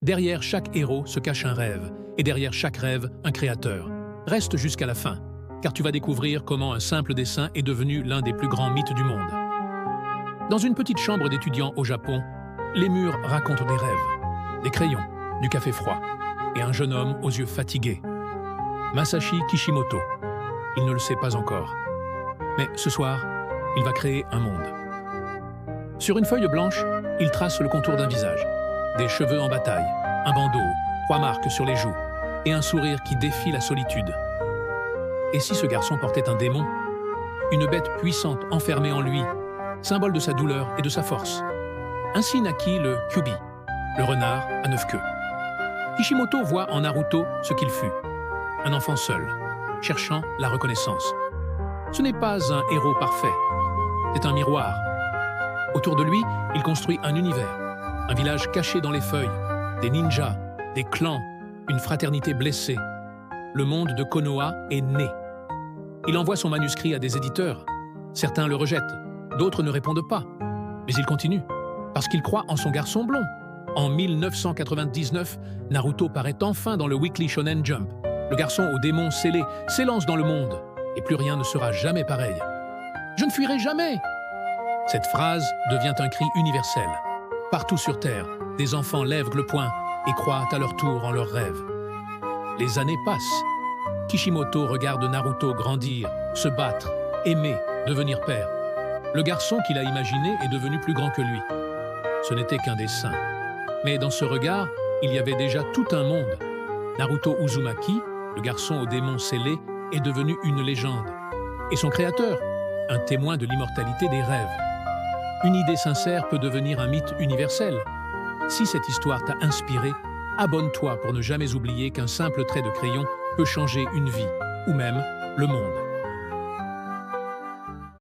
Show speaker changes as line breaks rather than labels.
Derrière chaque héros se cache un rêve, et derrière chaque rêve, un créateur. Reste jusqu'à la fin, car tu vas découvrir comment un simple dessin est devenu l'un des plus grands mythes du monde. Dans une petite chambre d'étudiants au Japon, les murs racontent des rêves, des crayons, du café froid, et un jeune homme aux yeux fatigués. Masashi Kishimoto. Il ne le sait pas encore. Mais ce soir, il va créer un monde. Sur une feuille blanche, il trace le contour d'un visage, des cheveux en bataille, un bandeau, 3 marques sur les joues, et un sourire qui défie la solitude. Et si ce garçon portait un démon, une bête puissante enfermée en lui, symbole de sa douleur et de sa force? Ainsi naquit le Kyuubi, le renard à 9 queues. Kishimoto voit en Naruto ce qu'il fut, un enfant seul, cherchant la reconnaissance. Ce n'est pas un héros parfait, c'est un miroir. Autour de lui, il construit un univers, un village caché dans les feuilles, des ninjas, des clans, une fraternité blessée. Le monde de Konoha est né. Il envoie son manuscrit à des éditeurs. Certains le rejettent, d'autres ne répondent pas. Mais il continue, parce qu'il croit en son garçon blond. En 1999, Naruto paraît enfin dans le Weekly Shonen Jump. Le garçon aux démons scellés s'élance dans le monde, et plus rien ne sera jamais pareil. « Je ne fuirai jamais !» Cette phrase devient un cri universel. Partout sur Terre, des enfants lèvent le poing et croient à leur tour en leurs rêves. Les années passent. Kishimoto regarde Naruto grandir, se battre, aimer, devenir père. Le garçon qu'il a imaginé est devenu plus grand que lui. Ce n'était qu'un dessin. Mais dans ce regard, il y avait déjà tout un monde. Naruto Uzumaki, le garçon aux démons scellés, est devenu une légende. Et son créateur, un témoin de l'immortalité des rêves. Une idée sincère peut devenir un mythe universel. Si cette histoire t'a inspiré, abonne-toi pour ne jamais oublier qu'un simple trait de crayon peut changer une vie, ou même le monde.